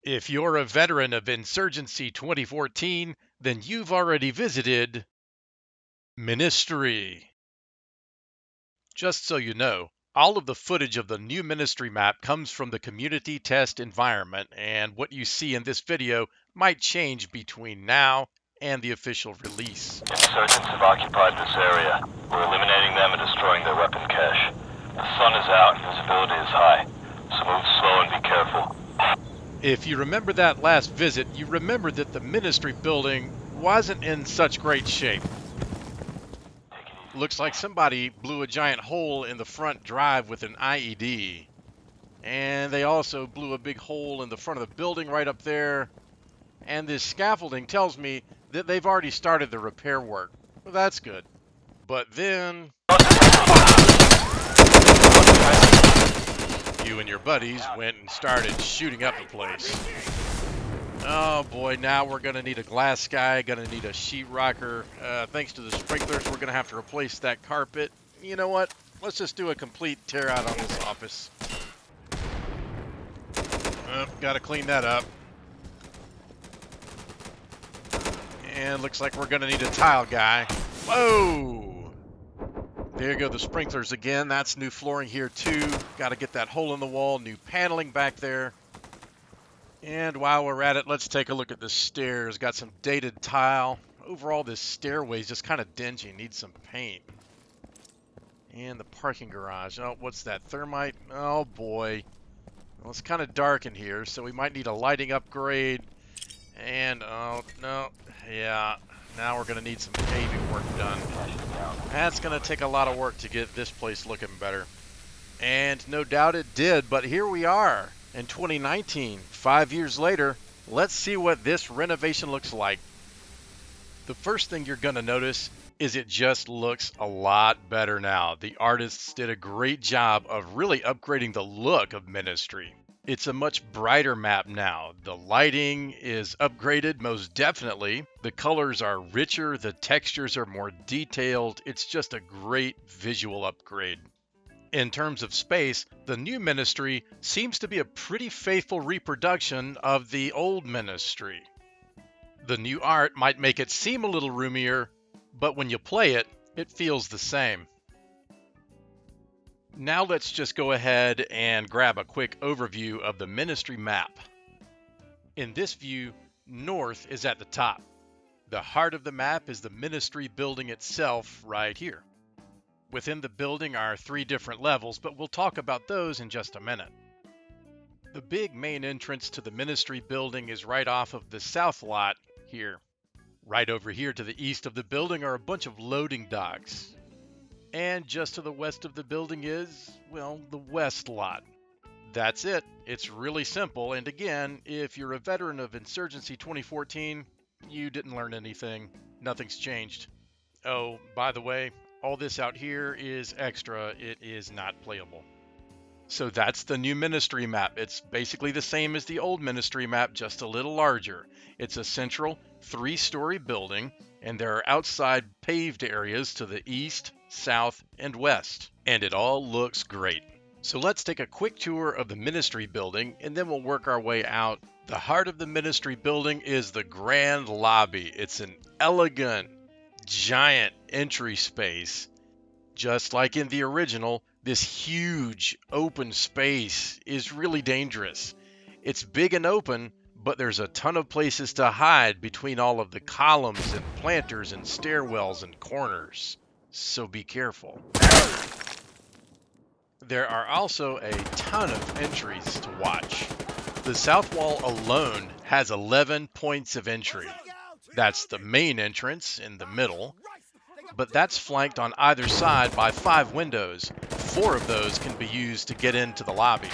If you're a veteran of Insurgency 2014, then you've already visited Ministry. Just so you know, all of the footage of the new Ministry map comes from the community test environment, and what you see in this video might change between now and the official release. Insurgents have occupied this area. We're eliminating them and destroying their weapon cache. The sun is out and visibility is high, so move slow and be careful. If you remember that last visit, you remember that the Ministry building wasn't in such great shape. Looks like somebody blew a giant hole in the front drive with an IED. And they also blew a big hole in the front of the building right up there. And this scaffolding tells me that they've already started the repair work. Well, that's good. But then you and your buddies went and started shooting up the place. Oh boy, now we're going to need a glass guy, going to need a sheetrocker. Thanks to the sprinklers, we're going to have to replace that carpet. You know what? Let's just do a complete tear out on this office. Got to clean that up. And looks like we're going to need a tile guy. Whoa! There you go, the sprinklers again. That's new flooring here too. Got to get that hole in the wall, new paneling back there. And while we're at it, let's take a look at the stairs. Got some dated tile. Overall, this stairway is just kind of dingy. Needs some paint. And the parking garage. Oh, what's that? Thermite? Oh, boy. Well, it's kind of dark in here, so we might need a lighting upgrade. And, oh, no. Yeah, now we're going to need some paving work done. That's going to take a lot of work to get this place looking better. And no doubt it did, but here we are. In 2019, 5 years later, let's see what this renovation looks like. The first thing you're going to notice is it just looks a lot better now. The artists did a great job of really upgrading the look of Ministry. It's a much brighter map now. The lighting is upgraded most definitely. The colors are richer, the textures are more detailed. It's just a great visual upgrade. In terms of space, the new Ministry seems to be a pretty faithful reproduction of the old Ministry. The new art might make it seem a little roomier, but when you play it, it feels the same. Now let's just go ahead and grab a quick overview of the Ministry map. In this view, north is at the top. The heart of the map is the Ministry building itself right here. Within the building are 3 different levels, but we'll talk about those in just a minute. The big main entrance to the Ministry building is right off of the south lot here. Right over here to the east of the building are a bunch of loading docks. And just to the west of the building is, well, the west lot. That's it. It's really simple, and again, if you're a veteran of Insurgency 2014, you didn't learn anything. Nothing's changed. Oh, by the way, all this out here is extra. It is not playable. So that's the new Ministry map. It's basically the same as the old Ministry map, just a little larger. It's a central 3-story building, and there are outside paved areas to the east, south, and west. And it all looks great. So let's take a quick tour of the Ministry building, and then we'll work our way out. The heart of the Ministry building is the grand lobby. It's an elegant, giant entry space. Just like in the original, this huge open space is really dangerous. It's big and open, but there's a ton of places to hide between all of the columns and planters and stairwells and corners. So be careful. There are also a ton of entries to watch. The south wall alone has 11 points of entry. That's the main entrance in the middle, but that's flanked on either side by 5 windows. 4 of those can be used to get into the lobby.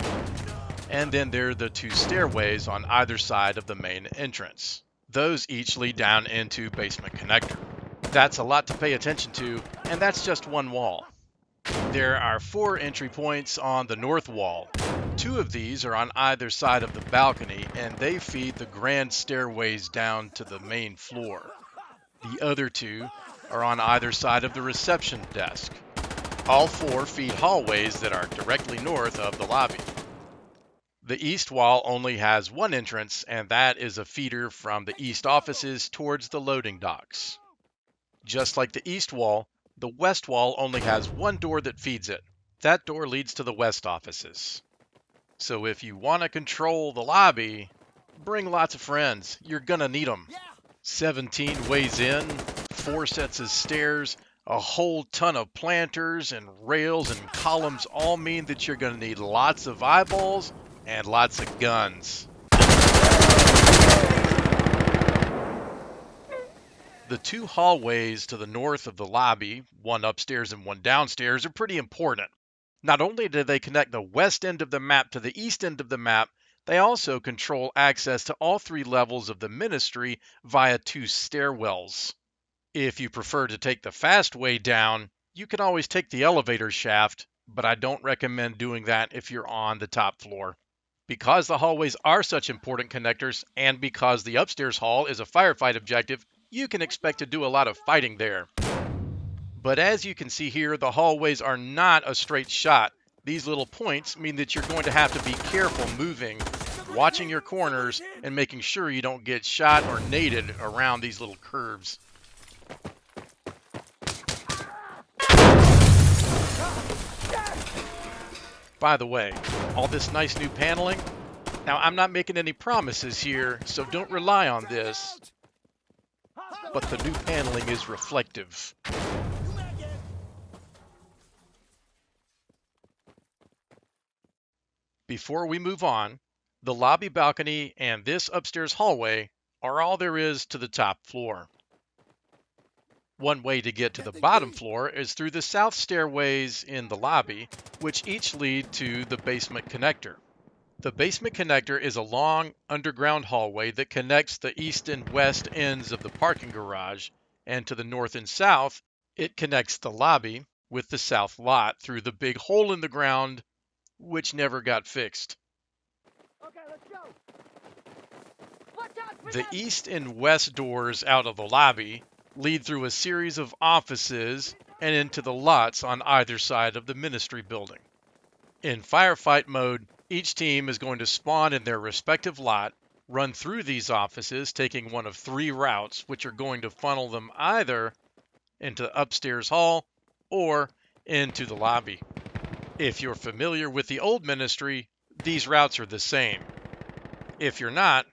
And then there are the 2 stairways on either side of the main entrance. Those each lead down into basement connector. That's a lot to pay attention to, and that's just one wall. There are 4 entry points on the north wall. 2 of these are on either side of the balcony, and they feed the grand stairways down to the main floor. The other 2 are on either side of the reception desk. All 4 feed hallways that are directly north of the lobby. The east wall only has one entrance, and that is a feeder from the east offices towards the loading docks. Just like the east wall, the west wall only has one door that feeds it. That door leads to the west offices. So if you want to control the lobby, bring lots of friends. You're gonna need them. 17 ways in, 4 sets of stairs, a whole ton of planters and rails and columns all mean that you're gonna need lots of eyeballs and lots of guns. The 2 hallways to the north of the lobby, one upstairs and one downstairs, are pretty important. Not only do they connect the west end of the map to the east end of the map, they also control access to all 3 levels of the ministry via 2 stairwells. If you prefer to take the fast way down, you can always take the elevator shaft, but I don't recommend doing that if you're on the top floor. Because the hallways are such important connectors, and because the upstairs hall is a firefight objective, you can expect to do a lot of fighting there. But as you can see here, the hallways are not a straight shot. These little points mean that you're going to have to be careful moving, watching your corners, and making sure you don't get shot or naded around these little curves. By the way, all this nice new paneling, now I'm not making any promises here, so don't rely on this, but the new paneling is reflective. Before we move on, the lobby balcony and this upstairs hallway are all there is to the top floor. One way to get to the bottom floor is through the south stairways in the lobby, which each lead to the basement connector. The basement connector is a long underground hallway that connects the east and west ends of the parking garage, and to the north and south, it connects the lobby with the south lot through the big hole in the ground, which never got fixed. Okay, let's go. The east and west doors out of the lobby lead through a series of offices and into the lots on either side of the ministry building. In firefight mode, each team is going to spawn in their respective lot, run through these offices, taking one of 3 routes, which are going to funnel them either into upstairs hall or into the lobby. If you're familiar with the old ministry, these routes are the same. If you're not,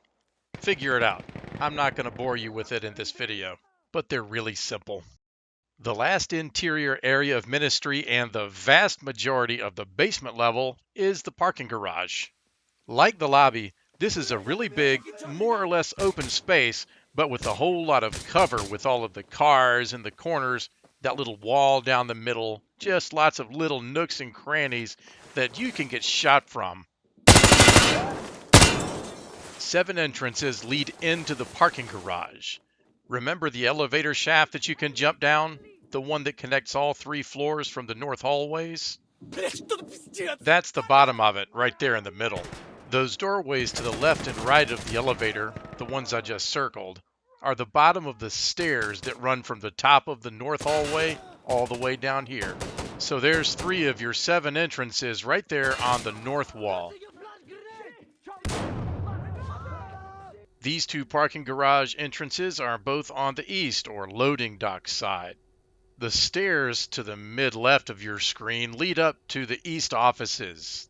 figure it out. I'm not going to bore you with it in this video, but they're really simple. The last interior area of ministry and the vast majority of the basement level is the parking garage. Like the lobby, this is a really big, more or less open space, but with a whole lot of cover with all of the cars in the corners, that little wall down the middle, just lots of little nooks and crannies that you can get shot from. 7 entrances lead into the parking garage. Remember the elevator shaft that you can jump down? The one that connects all 3 floors from the north hallways? That's the bottom of it, right there in the middle. Those doorways to the left and right of the elevator, the ones I just circled, are the bottom of the stairs that run from the top of the north hallway all the way down here. So there's 3 of your 7 entrances right there on the north wall. These 2 parking garage entrances are both on the east or loading dock side. The stairs to the mid-left of your screen lead up to the east offices.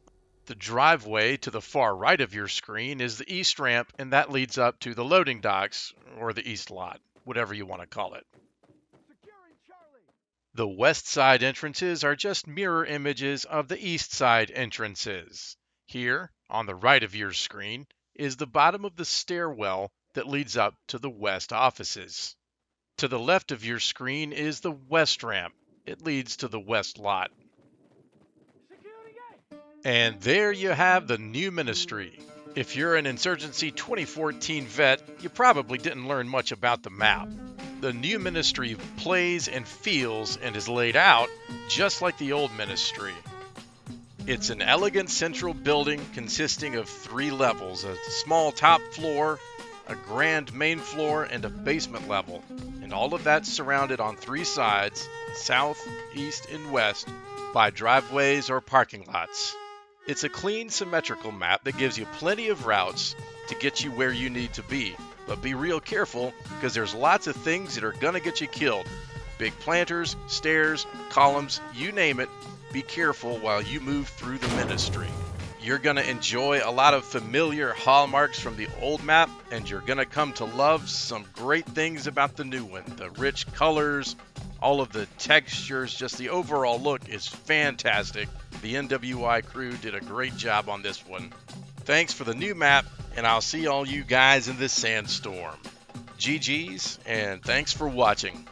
The driveway to the far right of your screen is the east ramp, and that leads up to the loading docks, or the east lot, whatever you want to call it. The west side entrances are just mirror images of the east side entrances. Here, on the right of your screen, is the bottom of the stairwell that leads up to the west offices. To the left of your screen is the west ramp. It leads to the west lot. And there you have the new ministry. If you're an Insurgency 2014 vet, you probably didn't learn much about the map. The new ministry plays and feels and is laid out just like the old ministry. It's an elegant central building consisting of 3 levels, a small top floor, a grand main floor, and a basement level. And all of that surrounded on 3 sides, south, east, and west, by driveways or parking lots. It's a clean, symmetrical map that gives you plenty of routes to get you where you need to be. But be real careful, because there's lots of things that are going to get you killed. Big planters, stairs, columns, you name it. Be careful while you move through the ministry. You're going to enjoy a lot of familiar hallmarks from the old map, and you're going to come to love some great things about the new one. The rich colors, all of the textures, just the overall look is fantastic. The NWI crew did a great job on this one. Thanks for the new map, and I'll see all you guys in this Sandstorm. GG's, and thanks for watching.